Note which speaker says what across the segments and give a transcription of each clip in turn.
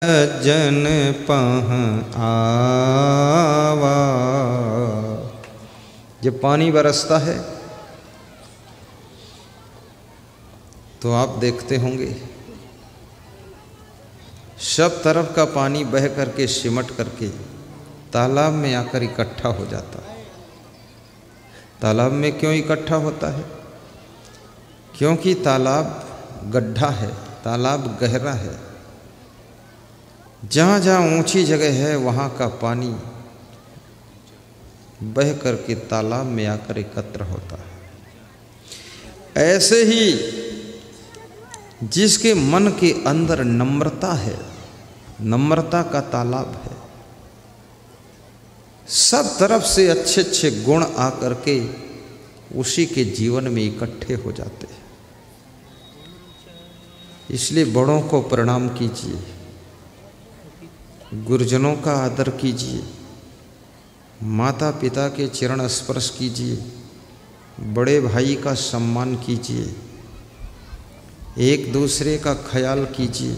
Speaker 1: जन पह आवा। जब पानी बरसता है तो आप देखते होंगे सब तरफ का पानी बह करके सिमट करके तालाब में आकर इकट्ठा हो जाता है। तालाब में क्यों इकट्ठा होता है? क्योंकि तालाब गड्ढा है, तालाब गहरा है। जहाँ जहाँ ऊंची जगह है वहाँ का पानी बह करके तालाब में आकर एकत्र होता है। ऐसे ही जिसके मन के अंदर नम्रता है, नम्रता का तालाब है, सब तरफ से अच्छे अच्छे गुण आकर के उसी के जीवन में इकट्ठे हो जाते हैं। इसलिए बड़ों को प्रणाम कीजिए, गुरुजनों का आदर कीजिए, माता पिता के चरण स्पर्श कीजिए, बड़े भाई का सम्मान कीजिए, एक दूसरे का ख्याल कीजिए।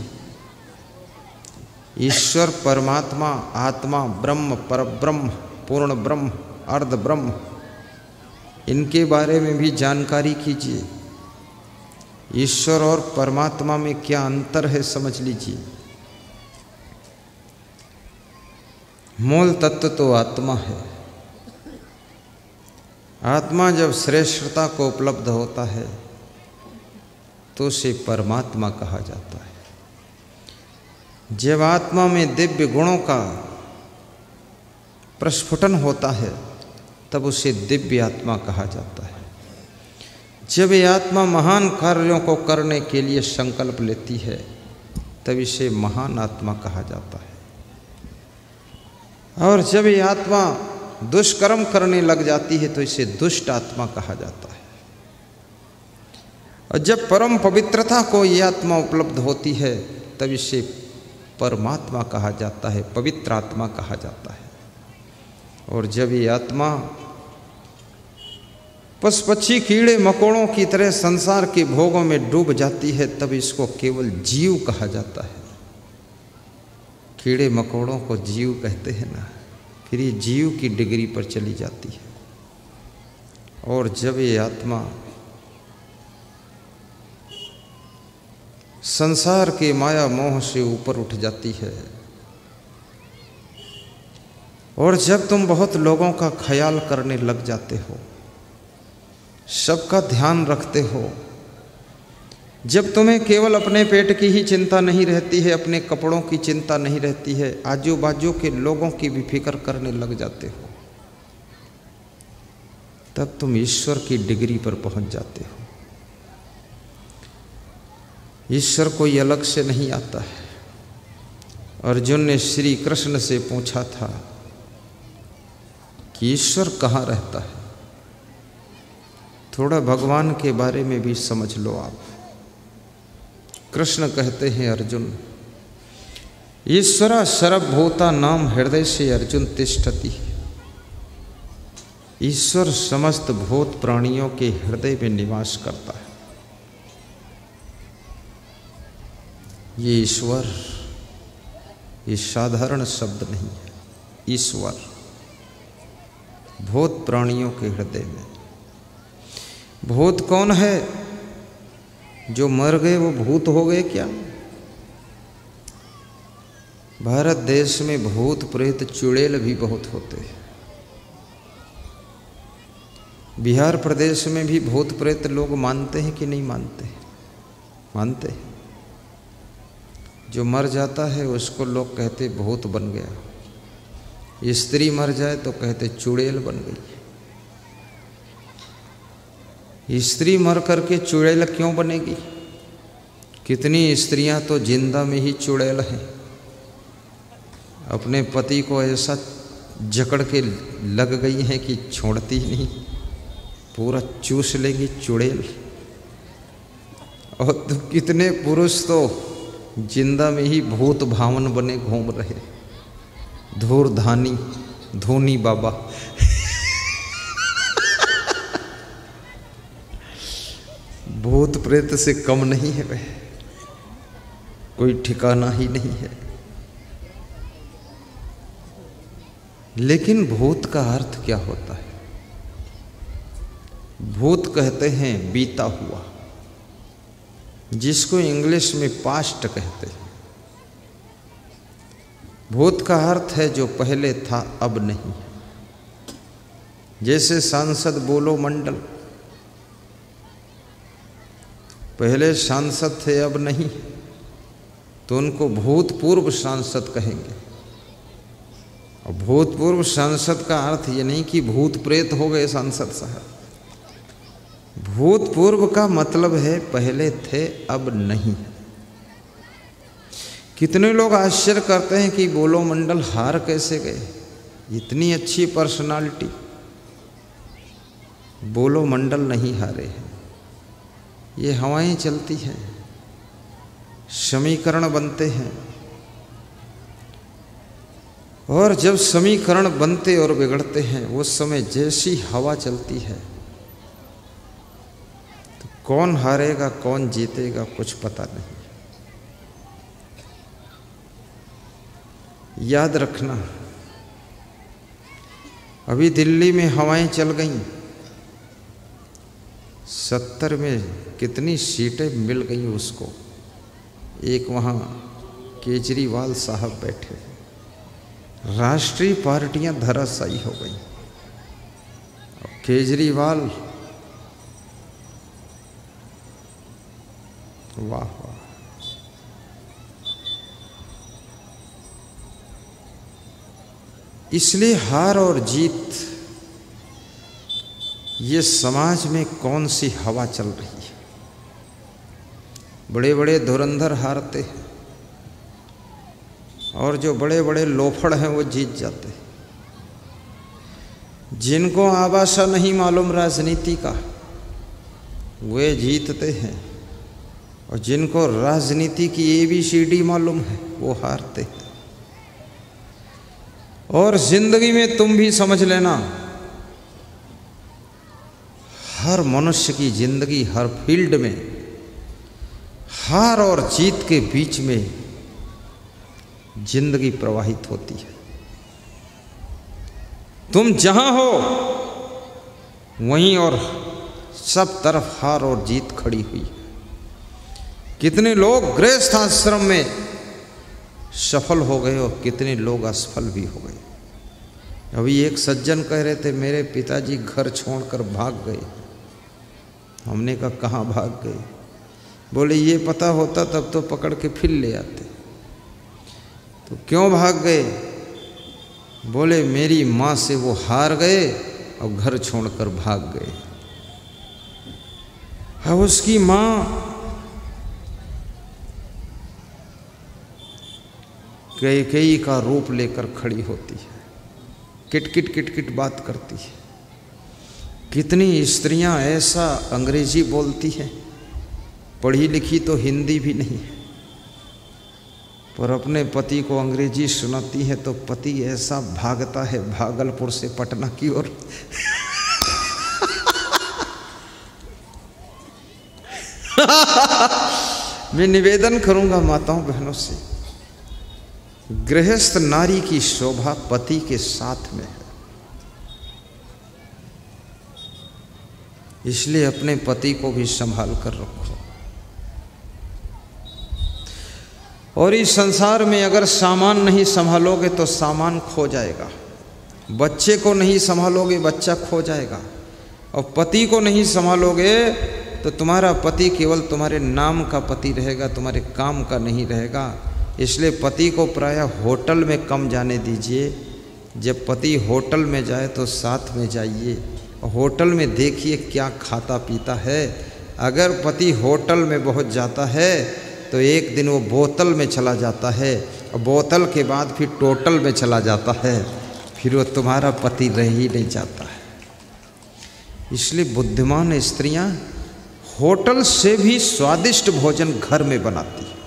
Speaker 1: ईश्वर परमात्मा, आत्मा, ब्रह्म, परब्रह्म, पूर्ण ब्रह्म, अर्ध ब्रह्म, इनके बारे में भी जानकारी कीजिए। ईश्वर और परमात्मा में क्या अंतर है समझ लीजिए। मूल तत्व तो आत्मा है। आत्मा जब श्रेष्ठता को उपलब्ध होता है तो उसे परमात्मा कहा जाता है। जब आत्मा में दिव्य गुणों का प्रस्फुटन होता है तब उसे दिव्य आत्मा कहा जाता है। जब ये आत्मा महान कार्यों को करने के लिए संकल्प लेती है तब इसे महान आत्मा कहा जाता है। और जब ये आत्मा दुष्कर्म करने लग जाती है तो इसे दुष्ट आत्मा कहा जाता है। और जब परम पवित्रता को ये आत्मा उपलब्ध होती है तब इसे परमात्मा कहा जाता है, पवित्र आत्मा कहा जाता है। और जब ये आत्मा पशु पक्षी कीड़े मकोड़ों की तरह संसार के भोगों में डूब जाती है तब इसको केवल जीव कहा जाता है। कीड़े मकोड़ों को जीव कहते हैं ना, फिर ये जीव की डिग्री पर चली जाती है। और जब ये आत्मा संसार के माया मोह से ऊपर उठ जाती है और जब तुम बहुत लोगों का ख्याल करने लग जाते हो, सबका ध्यान रखते हो, जब तुम्हें केवल अपने पेट की ही चिंता नहीं रहती है, अपने कपड़ों की चिंता नहीं रहती है, आजू बाजू के लोगों की भी फिक्र करने लग जाते हो, तब तुम ईश्वर की डिग्री पर पहुंच जाते हो। ईश्वर कोई अलग से नहीं आता है। अर्जुन ने श्री कृष्ण से पूछा था कि ईश्वर कहाँ रहता है? थोड़ा भगवान के बारे में भी समझ लो आप। कृष्ण कहते हैं, अर्जुन ईश्वरा सर्वभूता नाम हृदय से अर्जुन तिष्ठति। ईश्वर समस्त भूत प्राणियों के हृदय में निवास करता है। ये ईश्वर ये साधारण शब्द नहीं है। ईश्वर भूत प्राणियों के हृदय में। भूत कौन है? जो मर गए वो भूत हो गए क्या? भारत देश में भूत प्रेत चुड़ैल भी बहुत होते हैं। बिहार प्रदेश में भी भूत प्रेत लोग मानते हैं कि नहीं मानते? मानते हैं। जो मर जाता है उसको लोग कहते भूत बन गया। स्त्री मर जाए तो कहते चुड़ैल बन गई। स्त्री मर करके चुड़ैल क्यों बनेगी? कितनी स्त्रियां तो जिंदा में ही चुड़ैल हैं। अपने पति को ऐसा जकड़ के लग गई हैं कि छोड़ती ही नहीं, पूरा चूस लेगी चुड़ैल। और तो कितने पुरुष तो जिंदा में ही भूत भावन बने घूम रहे। धूर्धानी धोनी बाबा भूत प्रेत से कम नहीं है वह, कोई ठिकाना ही नहीं है। लेकिन भूत का अर्थ क्या होता है? भूत कहते हैं बीता हुआ, जिसको इंग्लिश में पास्ट कहते हैं। भूत का अर्थ है जो पहले था अब नहीं। जैसे सांसद बोलो मंडल, पहले सांसद थे अब नहीं, तो उनको भूतपूर्व सांसद कहेंगे। और भूतपूर्व सांसद का अर्थ ये नहीं कि भूत प्रेत हो गए सांसद साहब। भूतपूर्व का मतलब है पहले थे अब नहीं। कितने लोग आश्चर्य करते हैं कि बोलो मंडल हार कैसे गए, इतनी अच्छी पर्सनालिटी। बोलो मंडल नहीं हारे हैं, ये हवाएं चलती हैं, समीकरण बनते हैं, और जब समीकरण बनते और बिगड़ते हैं उस समय जैसी हवा चलती है तो कौन हारेगा कौन जीतेगा कुछ पता नहीं। याद रखना, अभी दिल्ली में हवाएं चल गईं, 70 में कितनी सीटें मिल गई उसको। एक वहाँ केजरीवाल साहब बैठे, राष्ट्रीय पार्टियां धराशायी हो गई। केजरीवाल वाह वाह, इसलिए हार और जीत ये समाज में कौन सी हवा चल रही है। बड़े बड़े धुरंधर हारते हैं और जो बड़े बड़े लोफड़ हैं वो जीत जाते हैं। जिनको आभासा नहीं मालूम राजनीति का वे जीतते हैं, और जिनको राजनीति की ABCD मालूम है वो हारते हैं। और जिंदगी में तुम भी समझ लेना, हर मनुष्य की जिंदगी हर फील्ड में हार और जीत के बीच में जिंदगी प्रवाहित होती है। तुम जहां हो वहीं और सब तरफ हार और जीत खड़ी हुई है। कितने लोग गृहस्थ आश्रम में सफल हो गए और कितने लोग असफल भी हो गए। अभी एक सज्जन कह रहे थे मेरे पिताजी घर छोड़कर भाग गए। हमने कहा कहाँ भाग गए? बोले ये पता होता तब तो पकड़ के फिर ले आते। तो क्यों भाग गए? बोले मेरी माँ से वो हार गए और घर छोड़कर भाग गए। हाँ, उसकी माँ कैकेयी का रूप लेकर खड़ी होती है, किटकिट किटकिट बात करती है। कितनी स्त्रियां ऐसा अंग्रेजी बोलती हैं, पढ़ी लिखी तो हिंदी भी नहीं है, पर अपने पति को अंग्रेजी सुनाती है तो पति ऐसा भागता है भागलपुर से पटना की ओर। मैं निवेदन करूंगा माताओं बहनों से, गृहस्थ नारी की शोभा पति के साथ में है। इसलिए अपने पति को भी संभाल कर रखो। और इस संसार में अगर सामान नहीं संभालोगे तो सामान खो जाएगा, बच्चे को नहीं संभालोगे बच्चा खो जाएगा, और पति को नहीं संभालोगे तो तुम्हारा पति केवल तुम्हारे नाम का पति रहेगा, तुम्हारे काम का नहीं रहेगा। इसलिए पति को प्रायः होटल में कम जाने दीजिए। जब पति होटल में जाए तो साथ में जाइए, होटल में देखिए क्या खाता पीता है। अगर पति होटल में बहुत जाता है तो एक दिन वो बोतल में चला जाता है, और बोतल के बाद फिर टोटल में चला जाता है, फिर वो तुम्हारा पति रह ही नहीं जाता है। इसलिए बुद्धिमान स्त्रियां होटल से भी स्वादिष्ट भोजन घर में बनाती है।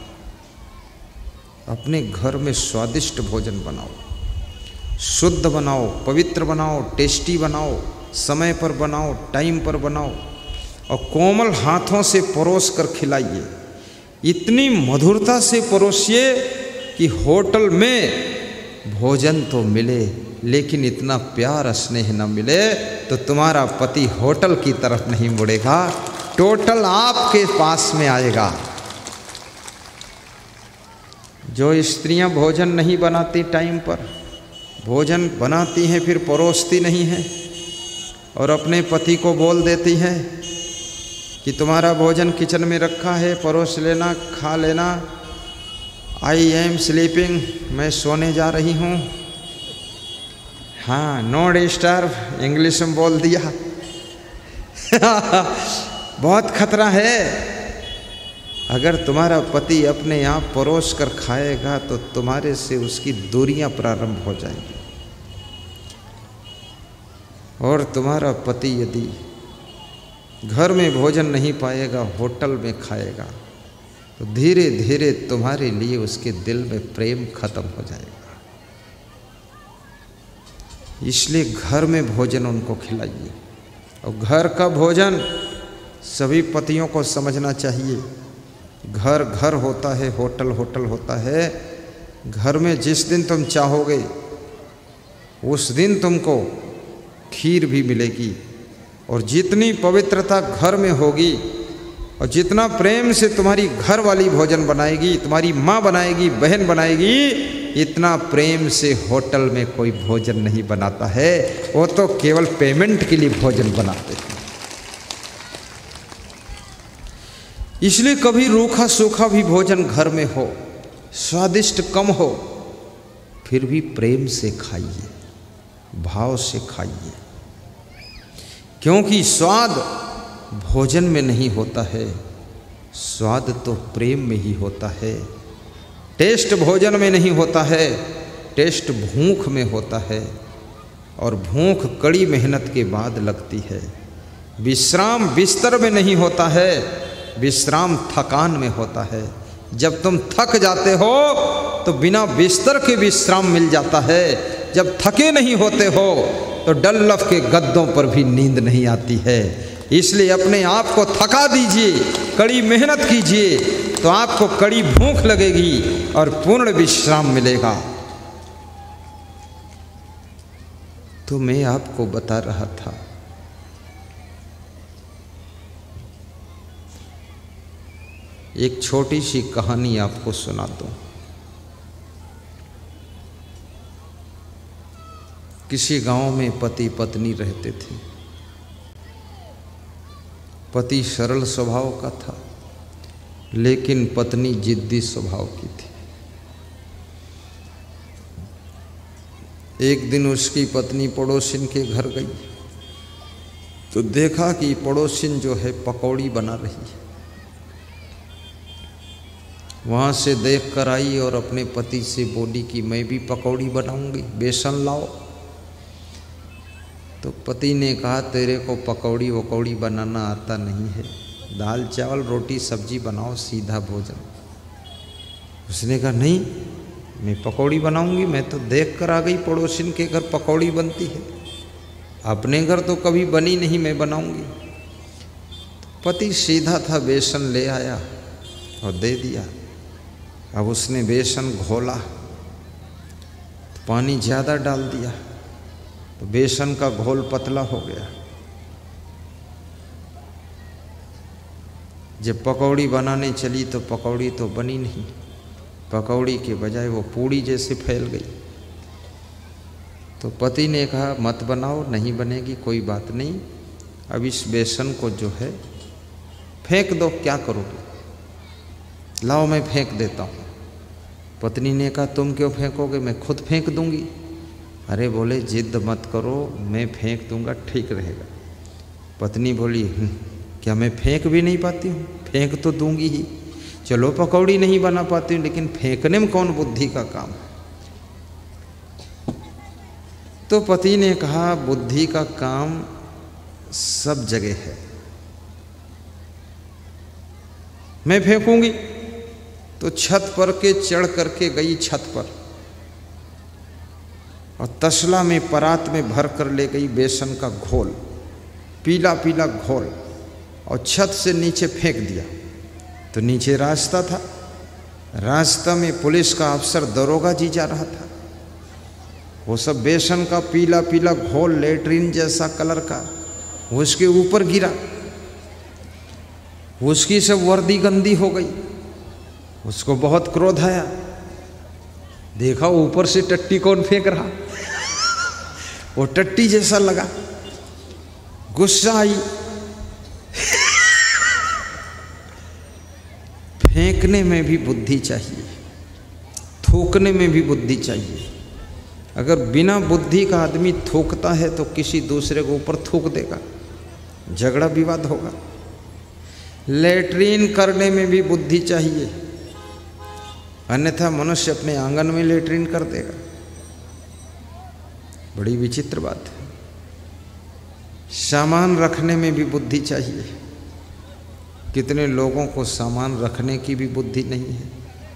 Speaker 1: अपने घर में स्वादिष्ट भोजन बनाओ, शुद्ध बनाओ, पवित्र बनाओ, टेस्टी बनाओ, समय पर बनाओ, टाइम पर बनाओ, और कोमल हाथों से परोस कर खिलाइए। इतनी मधुरता से परोसिए कि होटल में भोजन तो मिले लेकिन इतना प्यार स्नेह न मिले तो तुम्हारा पति होटल की तरफ नहीं मुड़ेगा, टोटल आपके पास में आएगा। जो स्त्रियां भोजन नहीं बनाती टाइम पर, भोजन बनाती हैं फिर परोसती नहीं हैं और अपने पति को बोल देती हैं कि तुम्हारा भोजन किचन में रखा है, परोस लेना, खा लेना, आई एम स्लीपिंग, मैं सोने जा रही हूँ। हाँ, नो डिस्टर्ब इंग्लिश में बोल दिया। बहुत खतरा है। अगर तुम्हारा पति अपने आप परोस कर खाएगा तो तुम्हारे से उसकी दूरियां प्रारंभ हो जाएंगी। और तुम्हारा पति यदि घर में भोजन नहीं पाएगा, होटल में खाएगा, तो धीरे धीरे तुम्हारे लिए उसके दिल में प्रेम खत्म हो जाएगा। इसलिए घर में भोजन उनको खिलाइए। और घर का भोजन सभी पतियों को समझना चाहिए। घर घर होता है, होटल होटल होता है। घर में जिस दिन तुम चाहोगे उस दिन तुमको खीर भी मिलेगी। और जितनी पवित्रता घर में होगी और जितना प्रेम से तुम्हारी घर वाली भोजन बनाएगी, तुम्हारी माँ बनाएगी, बहन बनाएगी, इतना प्रेम से होटल में कोई भोजन नहीं बनाता है। वो तो केवल पेमेंट के लिए भोजन बनाते हैं। इसलिए कभी रूखा सूखा भी भोजन घर में हो, स्वादिष्ट कम हो, फिर भी प्रेम से खाइए, भाव से खाइए। क्योंकि स्वाद भोजन में नहीं होता है, स्वाद तो प्रेम में ही होता है। टेस्ट भोजन में नहीं होता है, टेस्ट भूख में होता है। और भूख कड़ी मेहनत के बाद लगती है। विश्राम बिस्तर में नहीं होता है, विश्राम थकान में होता है। जब तुम थक जाते हो तो बिना बिस्तर के विश्राम मिल जाता है। जब थके नहीं होते हो तो डल्लफ के गद्दों पर भी नींद नहीं आती है। इसलिए अपने आप को थका दीजिए, कड़ी मेहनत कीजिए, तो आपको कड़ी भूख लगेगी और पूर्ण विश्राम मिलेगा। तो मैं आपको बता रहा था, एक छोटी सी कहानी आपको सुना दूं। किसी गांव में पति पत्नी रहते थे। पति सरल स्वभाव का था, लेकिन पत्नी जिद्दी स्वभाव की थी। एक दिन उसकी पत्नी पड़ोसिन के घर गई तो देखा कि पड़ोसिन जो है पकौड़ी बना रही है। वहाँ से देख कर आई और अपने पति से बोली कि मैं भी पकौड़ी बनाऊंगी, बेसन लाओ। तो पति ने कहा तेरे को पकौड़ी वकौड़ी बनाना आता नहीं है, दाल चावल रोटी सब्जी बनाओ, सीधा भोजन। उसने कहा नहीं, मैं पकौड़ी बनाऊंगी। मैं तो देख कर आ गई पड़ोसिन के घर पकौड़ी बनती है, अपने घर तो कभी बनी नहीं, मैं बनाऊंगी। तो पति सीधा था, बेसन ले आया और दे दिया। अब उसने बेसन घोला, पानी ज़्यादा डाल दिया तो बेसन का घोल पतला हो गया। जब पकौड़ी बनाने चली तो पकौड़ी तो बनी नहीं, पकौड़ी के बजाय वो पूड़ी जैसे फैल गई। तो पति ने कहा मत बनाओ, नहीं बनेगी, कोई बात नहीं, अब इस बेसन को जो है फेंक दो, क्या करोगे? लाओ मैं फेंक देता हूँ। पत्नी ने कहा तुम क्यों फेंकोगे, मैं खुद फेंक दूंगी। अरे बोले जिद मत करो, मैं फेंक दूंगा, ठीक रहेगा। पत्नी बोली क्या मैं फेंक भी नहीं पाती हूँ? फेंक तो दूंगी ही, चलो पकौड़ी नहीं बना पाती हूँ, लेकिन फेंकने में कौन बुद्धि का काम है? तो पति ने कहा बुद्धि का काम सब जगह है, मैं फेंकूंगी। तो छत पर के चढ़ करके गई छत पर और तसला में परात में भर कर ले गई बेसन का घोल, पीला पीला घोल, और छत से नीचे फेंक दिया। तो नीचे रास्ता था, रास्ता में पुलिस का अफसर दरोगा जी जा रहा था। वो सब बेसन का पीला पीला घोल लेट्रिन जैसा कलर का वो उसके ऊपर गिरा, उसकी सब वर्दी गंदी हो गई। उसको बहुत क्रोध आया, देखा ऊपर से टट्टी कौन फेंक रहा, वो टट्टी जैसा लगा, गुस्सा आई। फेंकने में भी बुद्धि चाहिए, थूकने में भी बुद्धि चाहिए। अगर बिना बुद्धि का आदमी थूकता है तो किसी दूसरे को ऊपर थूक देगा, झगड़ा विवाद होगा। लेट्रिन करने में भी बुद्धि चाहिए, अन्यथा मनुष्य अपने आंगन में लेट्रिन कर देगा। बड़ी विचित्र बात है। सामान रखने में भी बुद्धि चाहिए। कितने लोगों को सामान रखने की भी बुद्धि नहीं है,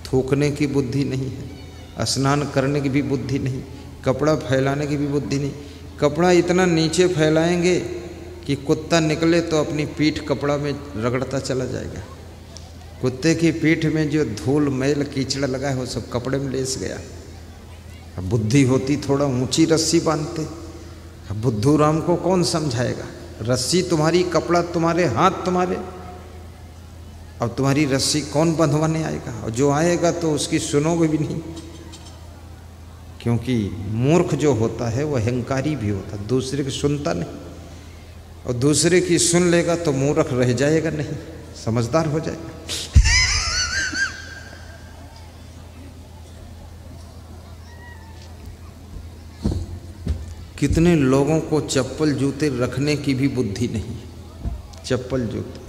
Speaker 1: थूकने की बुद्धि नहीं है, स्नान करने की भी बुद्धि नहीं, कपड़ा फैलाने की भी बुद्धि नहीं। कपड़ा इतना नीचे फैलाएंगे कि कुत्ता निकले तो अपनी पीठ कपड़ा में रगड़ता चला जाएगा। कुत्ते की पीठ में जो धूल मैल कीचड़ लगा है वो सब कपड़े में लेस गया। अब बुद्धि होती थोड़ा ऊंची रस्सी बांधते। अब बुद्धू राम को कौन समझाएगा? रस्सी तुम्हारी, कपड़ा तुम्हारे, हाथ तुम्हारे, अब तुम्हारी रस्सी कौन बंधवाने आएगा? और जो आएगा तो उसकी सुनोगे भी नहीं, क्योंकि मूर्ख जो होता है वह अहंकारी भी होता है, दूसरे की सुनता नहीं। और दूसरे की सुन लेगा तो मूर्ख रह जाएगा नहीं, समझदार हो जाएगा। कितने लोगों को चप्पल जूते रखने की भी बुद्धि नहीं। चप्पल जूते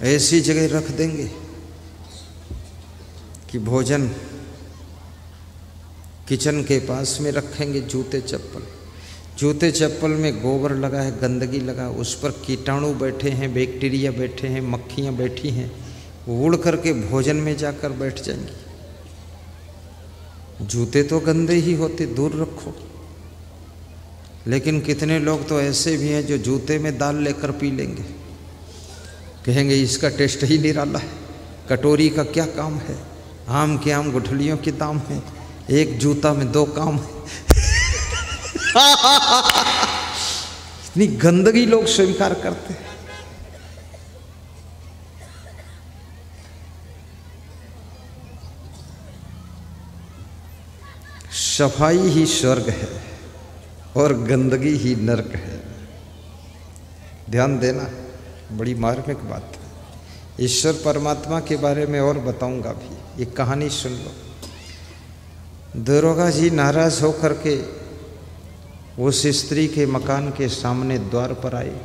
Speaker 1: ऐसी जगह रख देंगे कि भोजन किचन के पास में रखेंगे। जूते चप्पल, जूते चप्पल में गोबर लगा है, गंदगी लगा, उस पर कीटाणु बैठे हैं, बैक्टीरिया बैठे हैं, मक्खियाँ बैठी हैं, उड़ करके भोजन में जाकर बैठ जाएंगी। जूते तो गंदे ही होते, दूर रखो। लेकिन कितने लोग तो ऐसे भी हैं जो जूते में दाल लेकर पी लेंगे, कहेंगे इसका टेस्ट ही निराला है, कटोरी का क्या काम है, आम के आम गुठलियों के दाम है, एक जूता में 2 काम है। इतनी गंदगी लोग स्वीकार करते हैं। सफाई ही स्वर्ग है और गंदगी ही नरक है। ध्यान देना, बड़ी मार्मिक बात है। ईश्वर परमात्मा के बारे में और बताऊंगा भी, एक कहानी सुन लो। दरोगा जी नाराज होकर के उस स्त्री के मकान के सामने द्वार पर आए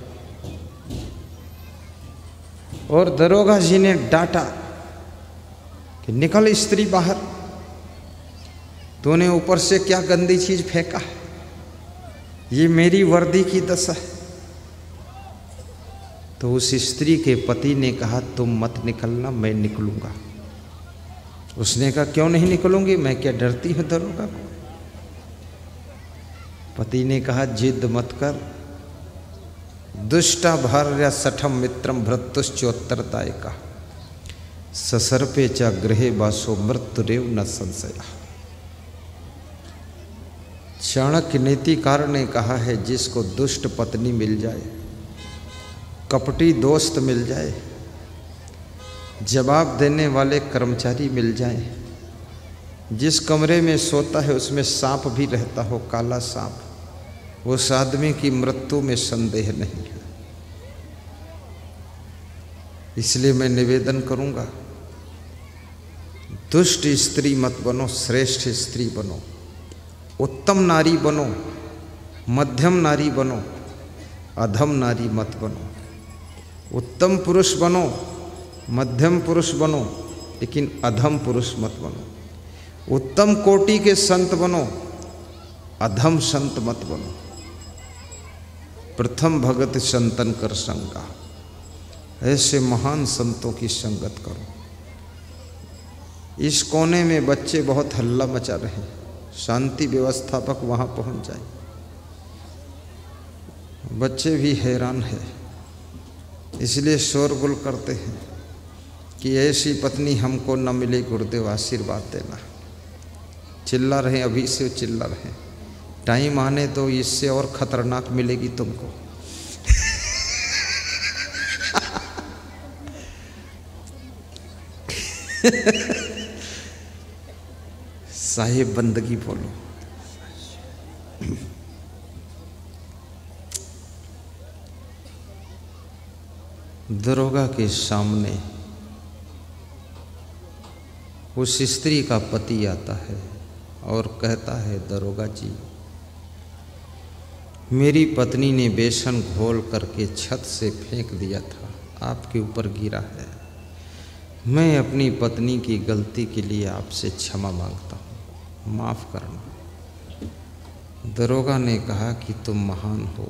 Speaker 1: और दरोगा जी ने डांटा कि निकल स्त्री बाहर, तूने ऊपर से क्या गंदी चीज फेंका, ये मेरी वर्दी की दशा है। तो उस स्त्री के पति ने कहा तुम मत निकलना, मैं निकलूंगा। उसने कहा क्यों नहीं निकलूंगी, मैं क्या डरती हूं दरोगा को? पति ने कहा जिद मत कर, दुष्टा भार्या सठम मित्रम भ्रतुश्चोत्तरदायिका ससर्पे च गृहे वासो मृत्युरेव न संशय। चाणक्य नीतिकार ने कहा है जिसको दुष्ट पत्नी मिल जाए, कपटी दोस्त मिल जाए, जवाब देने वाले कर्मचारी मिल जाए, जिस कमरे में सोता है उसमें सांप भी रहता हो, काला सांप, उस आदमी की मृत्यु में संदेह नहीं है। इसलिए मैं निवेदन करूंगा, दुष्ट स्त्री मत बनो, श्रेष्ठ स्त्री बनो, उत्तम नारी बनो, मध्यम नारी बनो, अधम नारी मत बनो। उत्तम पुरुष बनो, मध्यम पुरुष बनो, लेकिन अधम पुरुष मत बनो। उत्तम कोटि के संत बनो, अधम संत मत बनो। प्रथम भगत संतन कर संगा, ऐसे महान संतों की संगत करो। इस कोने में बच्चे बहुत हल्ला मचा रहे हैं, शांति व्यवस्थापक वहाँ पहुँच जाए। बच्चे भी हैरान है, इसलिए शोरगुल करते हैं कि ऐसी पत्नी हमको न मिले, गुरुदेव आशीर्वाद देना। चिल्ला रहे, अभी से चिल्ला रहे, टाइम आने तो इससे और खतरनाक मिलेगी तुमको। साहिब बंदगी बोलो। दरोगा के सामने उस स्त्री का पति आता है और कहता है, दरोगा जी, मेरी पत्नी ने बेसन घोल करके छत से फेंक दिया था, आपके ऊपर गिरा है। मैं अपनी पत्नी की गलती के लिए आपसे क्षमा मांगता हूँ, माफ़ करना। दरोगा ने कहा कि तुम महान हो,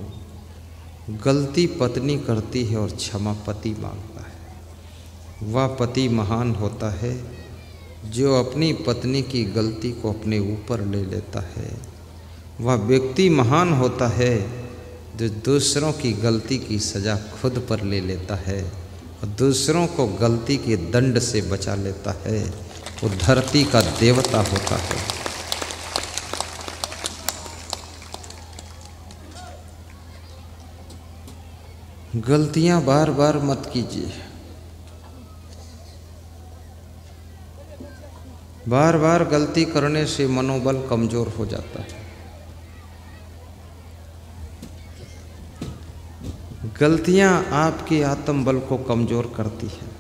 Speaker 1: गलती पत्नी करती है और क्षमा पति मांगता है। वह पति महान होता है जो अपनी पत्नी की गलती को अपने ऊपर ले लेता है। वह व्यक्ति महान होता है जो दूसरों की गलती की सज़ा खुद पर ले लेता है और दूसरों को गलती के दंड से बचा लेता है। वो धरती का देवता होता है। गलतियां बार बार मत कीजिए। बार बार गलती करने से मनोबल कमज़ोर हो जाता है। गलतियां आपके आत्मबल को कमज़ोर करती हैं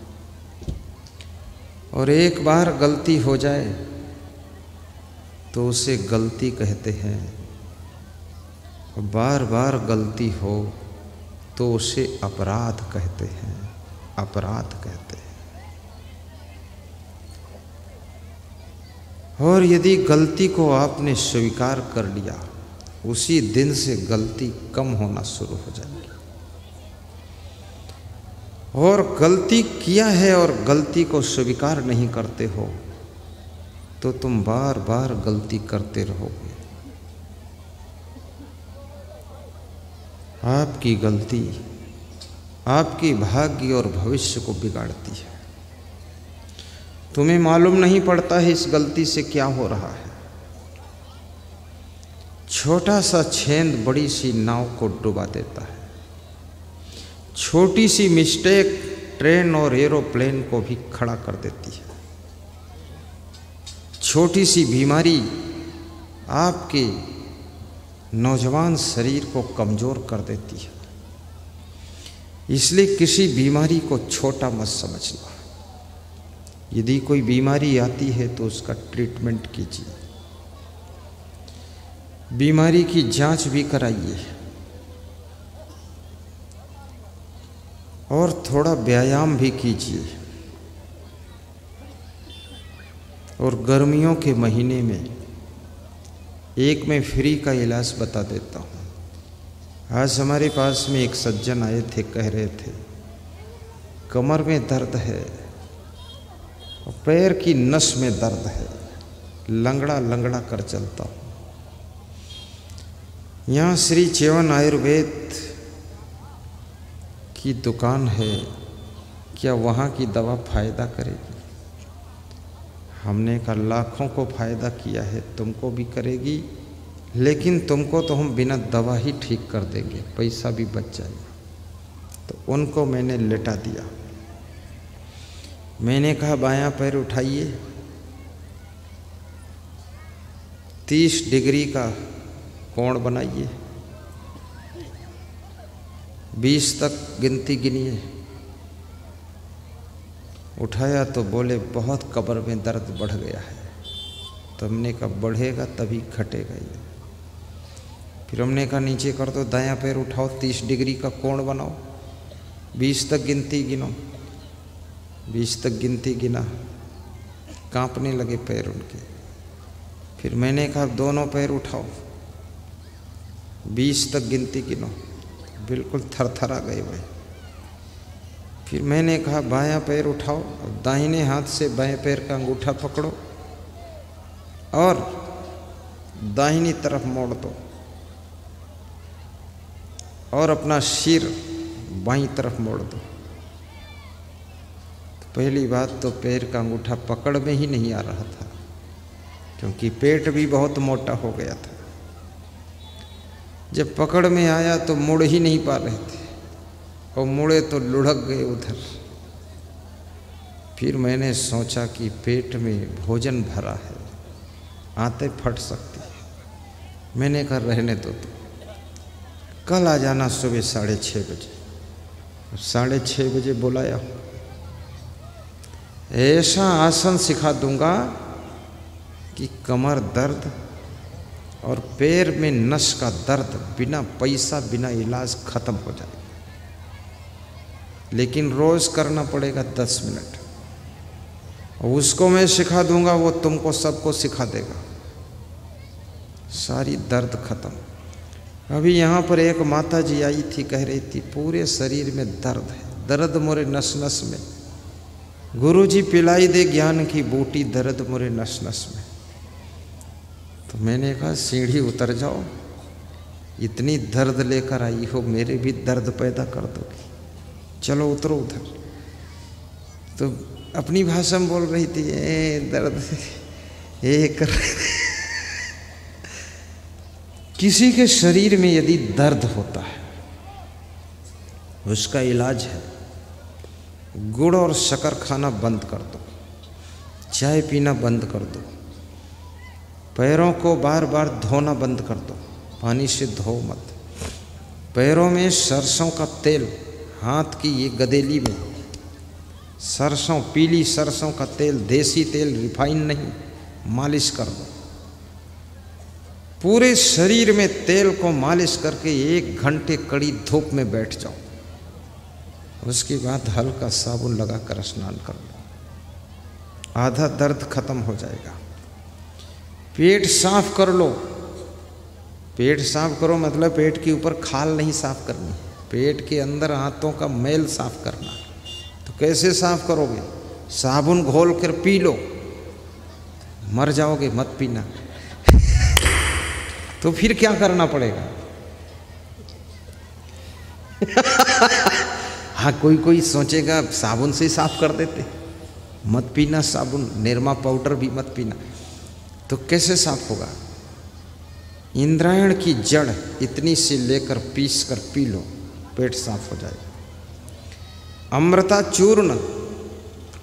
Speaker 1: और एक बार गलती हो जाए तो उसे गलती कहते हैं, बार बार गलती हो तो उसे अपराध कहते हैं, अपराध कहते हैं। और यदि गलती को आपने स्वीकार कर लिया, उसी दिन से गलती कम होना शुरू हो जाएगी। और गलती किया है और गलती को स्वीकार नहीं करते हो तो तुम बार बार गलती करते रहोगे। आपकी गलती आपकी भाग्य और भविष्य को बिगाड़ती है। तुम्हें मालूम नहीं पड़ता है इस गलती से क्या हो रहा है। छोटा सा छेद बड़ी सी नाव को डुबा देता है। छोटी सी मिस्टेक ट्रेन और एरोप्लेन को भी खड़ा कर देती है। छोटी सी बीमारी आपके नौजवान शरीर को कमज़ोर कर देती है। इसलिए किसी बीमारी को छोटा मत समझना। यदि कोई बीमारी आती है तो उसका ट्रीटमेंट कीजिए, बीमारी की जांच भी कराइए और थोड़ा व्यायाम भी कीजिए। और गर्मियों के महीने में एक मैं फ्री का इलाज बता देता हूँ। आज हमारे पास में एक सज्जन आए थे, कह रहे थे कमर में दर्द है और पैर की नस में दर्द है, लंगड़ा लंगड़ा कर चलता हूँ। यहाँ श्री चेवन आयुर्वेद की दुकान है, क्या वहाँ की दवा फ़ायदा करेगी? हमने कहा लाखों को फ़ायदा किया है, तुमको भी करेगी, लेकिन तुमको तो हम बिना दवा ही ठीक कर देंगे, पैसा भी बच जाएगा। तो उनको मैंने लेटा दिया। मैंने कहा बायां पैर उठाइए, 30 डिग्री का कोण बनाइए, 20 तक गिनती गिनिए। उठाया तो बोले बहुत कमर में दर्द बढ़ गया है। तो हमने कहा बढ़ेगा तभी घटेगा ये। फिर हमने कहा नीचे कर दो, दायां पैर उठाओ, 30 डिग्री का कोण बनाओ, 20 तक गिनती गिनो। 20 तक गिनती गिना, कांपने लगे पैर उनके। फिर मैंने कहा दोनों पैर उठाओ, 20 तक गिनती गिनो, बिल्कुल थरथरा गए भाई। फिर मैंने कहा बायां पैर उठाओ, दाहिने हाथ से बाएं पैर का अंगूठा पकड़ो और दाहिनी तरफ मोड़ दो और अपना सिर बाईं तरफ मोड़ दो। तो पहली बात तो पैर का अंगूठा पकड़ में ही नहीं आ रहा था, क्योंकि पेट भी बहुत मोटा हो गया था। जब पकड़ में आया तो मुड़ ही नहीं पा रहे थे, और मुड़े तो लुढ़क गए उधर। फिर मैंने सोचा कि पेट में भोजन भरा है, आते फट सकती है। मैंने कहा रहने दो, तो कल आ जाना सुबह 6:30 बजे। 6:30 बजे बुलाया। ऐसा आसन सिखा दूंगा कि कमर दर्द और पैर में नस का दर्द बिना पैसा बिना इलाज खत्म हो जाएगा। लेकिन रोज करना पड़ेगा 10 मिनट। और उसको मैं सिखा दूंगा, वो तुमको सबको सिखा देगा, सारी दर्द खत्म। अभी यहाँ पर एक माता जी आई थी, कह रही थी पूरे शरीर में दर्द है, दर्द मोरे नस नस में। गुरुजी पिलाई दे ज्ञान की बूटी, दर्द मोरे नस नस में। तो मैंने कहा सीढ़ी उतर जाओ, इतनी दर्द लेकर आई हो, मेरे भी दर्द पैदा कर दोगी, चलो उतरो उधर। तो अपनी भाषा में बोल रही थी, दर्द कर। किसी के शरीर में यदि दर्द होता है, उसका इलाज है गुड़ और शक्कर खाना बंद कर दो, चाय पीना बंद कर दो, पैरों को बार बार धोना बंद कर दो, पानी से धो मत। पैरों में सरसों का तेल, हाथ की ये गदेली में सरसों, पीली सरसों का तेल, देसी तेल, रिफाइन नहीं, मालिश कर दो। पूरे शरीर में तेल को मालिश करके 1 घंटे कड़ी धूप में बैठ जाओ। उसके बाद हल्का साबुन लगाकर स्नान कर लो, आधा दर्द खत्म हो जाएगा। पेट साफ कर लो। पेट साफ करो मतलब पेट के ऊपर खाल नहीं साफ करनी, पेट के अंदर हाथों का मैल साफ करना। तो कैसे साफ करोगे? साबुन घोल कर पी लो, मर जाओगे, मत पीना। तो फिर क्या करना पड़ेगा? हाँ, कोई सोचेगा साबुन से साफ कर देते, मत पीना साबुन, निरमा पाउडर भी मत पीना। तो कैसे साफ होगा? इंद्रायण की जड़ इतनी सी लेकर पीस कर पी लो, पेट साफ हो जाएगा। अमृता चूर्ण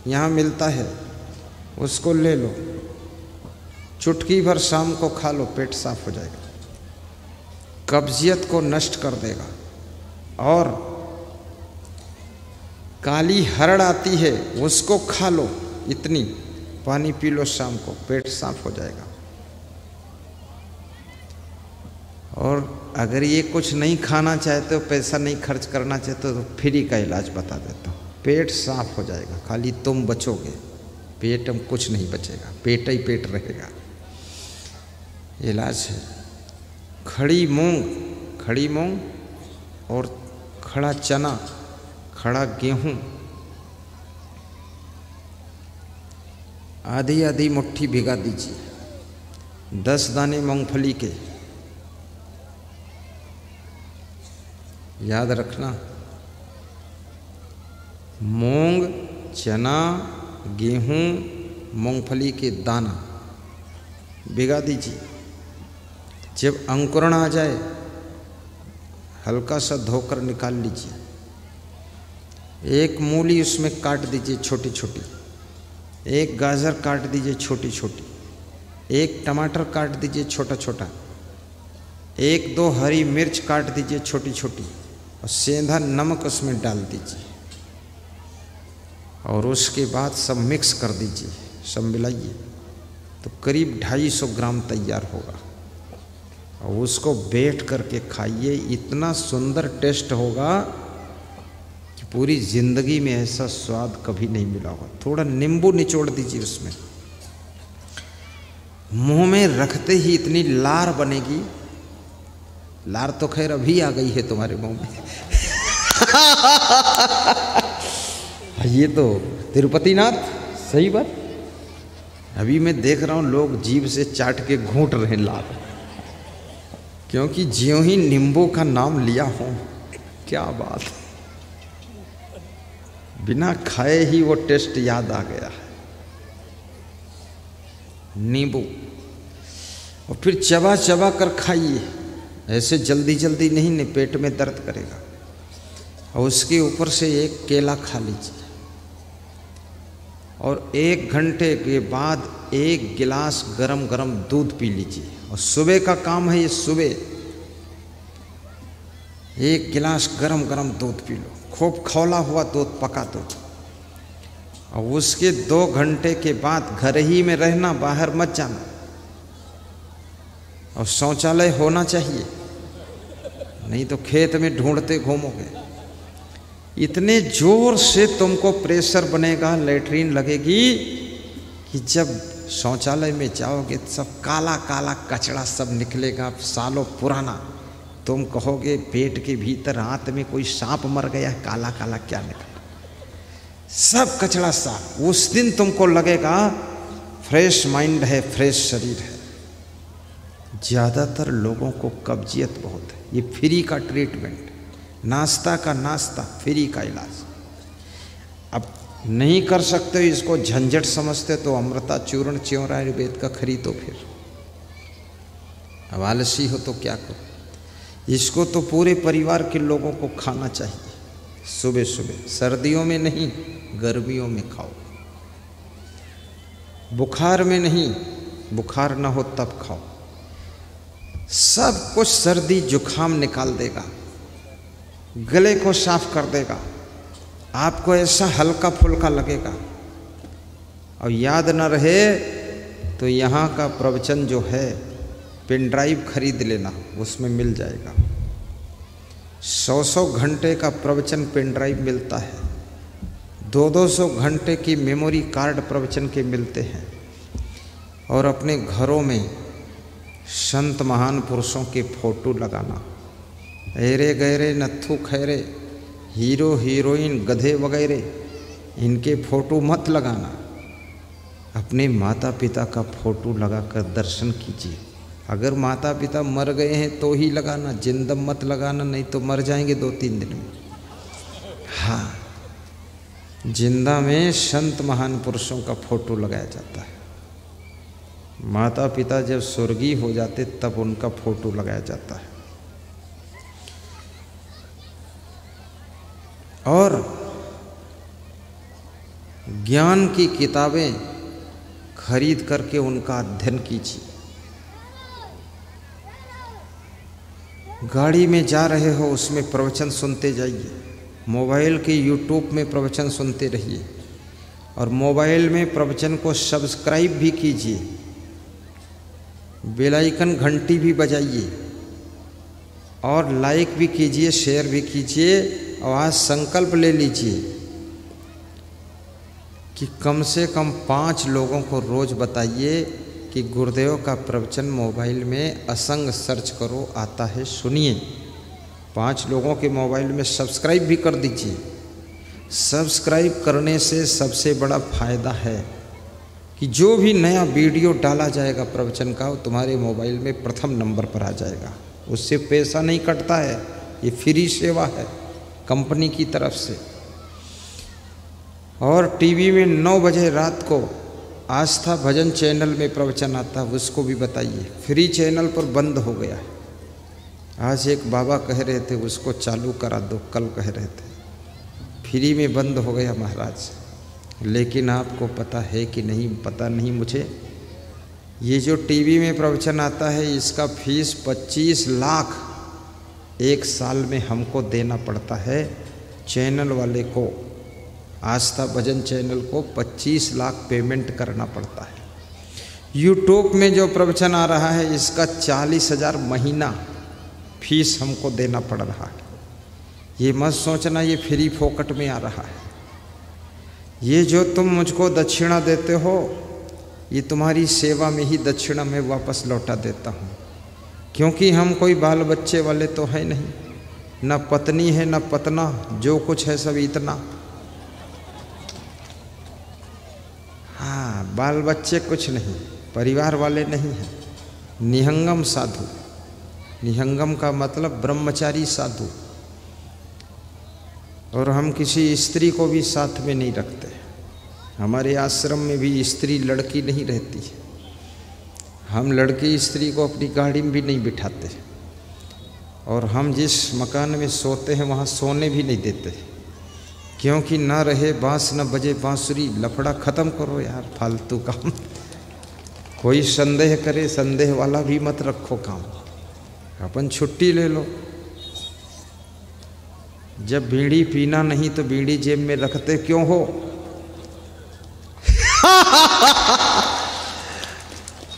Speaker 1: यहाँ मिलता है, उसको ले लो, चुटकी भर शाम को खा लो, पेट साफ हो जाएगा, कब्जियत को नष्ट कर देगा। और काली हरड़ आती है, उसको खा लो, इतनी पानी पी लो शाम को, पेट साफ हो जाएगा। और अगर ये कुछ नहीं खाना चाहते हो, पैसा नहीं खर्च करना चाहते हो, तो फ्री का इलाज बता देता हूँ, पेट साफ हो जाएगा। खाली तुम बचोगे, पेट में कुछ नहीं बचेगा, पेट ही पेट रहेगा। इलाज है खड़ी मूंग और खड़ा चना, खड़ा गेहूं, आधी आधी मुट्ठी भिगा दीजिए। 10 दाने मूंगफली के, याद रखना, मूंग, चना, गेहूं, मूंगफली के दाना भिगा दीजिए। जब अंकुरण आ जाए, हल्का सा धोकर निकाल लीजिए। एक मूली उसमें काट दीजिए छोटी छोटी, एक गाजर काट दीजिए छोटी छोटी, एक टमाटर काट दीजिए छोटा छोटा, 1-2 हरी मिर्च काट दीजिए छोटी छोटी, और सेंधा नमक उसमें डाल दीजिए। और उसके बाद सब मिक्स कर दीजिए, सब मिलाइए, तो करीब 250 ग्राम तैयार होगा। और उसको बैठ करके खाइए, इतना सुंदर टेस्ट होगा कि पूरी ज़िंदगी में ऐसा स्वाद कभी नहीं मिला होगा। थोड़ा नींबू निचोड़ दीजिए उसमें, मुंह में रखते ही इतनी लार बनेगी। लार तो खैर अभी आ गई है तुम्हारे मुंह में। ये तो तिरुपति नाथ, सही बात। अभी मैं देख रहा हूँ लोग जीभ से चाट के घूंट रहे लार, क्योंकि ज्यों ही नींबू का नाम लिया हो, क्या बात, बिना खाए ही वो टेस्ट याद आ गया। नींबू और फिर चबा चबा कर खाइए, ऐसे जल्दी जल्दी नहीं पेट में दर्द करेगा। और उसके ऊपर से एक केला खा लीजिए और 1 घंटे के बाद 1 गिलास गरम गरम दूध पी लीजिए। और सुबह का काम है ये, सुबह 1 गिलास गरम गरम दूध पी लो, खूब खौला हुआ दूध, पका दूध। और उसके 2 घंटे के बाद घर ही में रहना, बाहर मत जाना। और शौचालय होना चाहिए, नहीं तो खेत में ढूंढते घूमोगे। इतने जोर से तुमको प्रेशर बनेगा, लेटरीन लगेगी कि जब शौचालय में जाओगे सब काला काला कचड़ा सब निकलेगा, सालों पुराना। तुम कहोगे पेट के भीतर हाथ में कोई सांप मर गया, काला काला क्या निकला, सब कचड़ा साफ। उस दिन तुमको लगेगा फ्रेश माइंड है, फ्रेश शरीर है। ज़्यादातर लोगों को कब्जियत बहुत है, ये फ्री का ट्रीटमेंट, नाश्ता का नाश्ता, फ्री का इलाज। अब नहीं कर सकते, इसको झंझट समझते तो अमृता चूर्ण च्योर आयुर्वेद का खरीदो। फिर अब आलसी हो तो क्या करो। इसको तो पूरे परिवार के लोगों को खाना चाहिए, सुबह सुबह, सर्दियों में नहीं, गर्मियों में खाओ। बुखार में नहीं, बुखार ना हो तब खाओ। सब कुछ सर्दी जुखाम निकाल देगा, गले को साफ कर देगा, आपको ऐसा हल्का फुल्का लगेगा। और याद न रहे तो यहाँ का प्रवचन जो है पेन ड्राइव खरीद लेना, उसमें मिल जाएगा। 100 घंटे का प्रवचन पेन ड्राइव मिलता है, 200 घंटे की मेमोरी कार्ड प्रवचन के मिलते हैं। और अपने घरों में संत महान पुरुषों के फोटो लगाना, ऐरे गैरे नत्थु खैरे, हीरो हीरोइन गधे वगैरह, इनके फोटो मत लगाना। अपने माता पिता का फोटो लगाकर दर्शन कीजिए। अगर माता पिता मर गए हैं तो ही लगाना, जिंदा मत लगाना, नहीं तो मर जाएंगे 2-3 दिन में। हाँ, जिंदा में संत महान पुरुषों का फोटो लगाया जाता है। माता पिता जब स्वर्गीय हो जाते तब उनका फोटो लगाया जाता है। और ज्ञान की किताबें खरीद करके उनका अध्ययन कीजिए। गाड़ी में जा रहे हो उसमें प्रवचन सुनते जाइए, मोबाइल के यूट्यूब में प्रवचन सुनते रहिए। और मोबाइल में प्रवचन को सब्सक्राइब भी कीजिए, बेल आइकन घंटी भी बजाइए, और लाइक भी कीजिए, शेयर भी कीजिए। और आज संकल्प ले लीजिए कि कम से कम 5 लोगों को रोज़ बताइए कि गुरुदेव का प्रवचन मोबाइल में असंग सर्च करो, आता है, सुनिए। 5 लोगों के मोबाइल में सब्सक्राइब भी कर दीजिए। सब्सक्राइब करने से सबसे बड़ा फ़ायदा है कि जो भी नया वीडियो डाला जाएगा प्रवचन का, वो तुम्हारे मोबाइल में प्रथम नंबर पर आ जाएगा। उससे पैसा नहीं कटता है, ये फ्री सेवा है कंपनी की तरफ से। और टीवी में 9 बजे रात को आस्था भजन चैनल में प्रवचन आता है, उसको भी बताइए। फ्री चैनल पर बंद हो गया है। आज एक बाबा कह रहे थे उसको चालू करा दो, कल कह रहे थे, फ्री में बंद हो गया महाराज। लेकिन आपको पता है कि नहीं, पता नहीं मुझे, ये जो टीवी में प्रवचन आता है इसका फीस 25 लाख 1 साल में हमको देना पड़ता है। चैनल वाले को, आस्था भजन चैनल को 25 लाख पेमेंट करना पड़ता है। यूट्यूब में जो प्रवचन आ रहा है इसका 40,000 महीना फीस हमको देना पड़ रहा है। ये मत सोचना ये फ्री फोकट में आ रहा है। ये जो तुम मुझको दक्षिणा देते हो, ये तुम्हारी सेवा में ही दक्षिणा मैं वापस लौटा देता हूँ। क्योंकि हम कोई बाल बच्चे वाले तो है नहीं, न पत्नी है न पतना, जो कुछ है सब इतना। हाँ, बाल बच्चे कुछ नहीं, परिवार वाले नहीं हैं। निहंगम साधु, निहंगम का मतलब ब्रह्मचारी साधु। और हम किसी स्त्री को भी साथ में नहीं रखते। हमारे आश्रम में भी स्त्री लड़की नहीं रहती है। हम लड़की स्त्री को अपनी गाड़ी में भी नहीं बिठाते, और हम जिस मकान में सोते हैं वहाँ सोने भी नहीं देते, क्योंकि ना रहे बांस न बजे बांसुरी। लफड़ा ख़त्म करो यार, फालतू काम। कोई संदेह करे, संदेह वाला भी मत रखो काम, अपन छुट्टी ले लो। जब बीड़ी पीना नहीं तो बीड़ी जेब में रखते क्यों हो?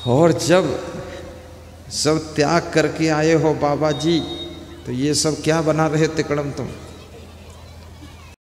Speaker 1: और जब सब त्याग करके आए हो बाबा जी, तो ये सब क्या बना रहे तिकड़म तुम?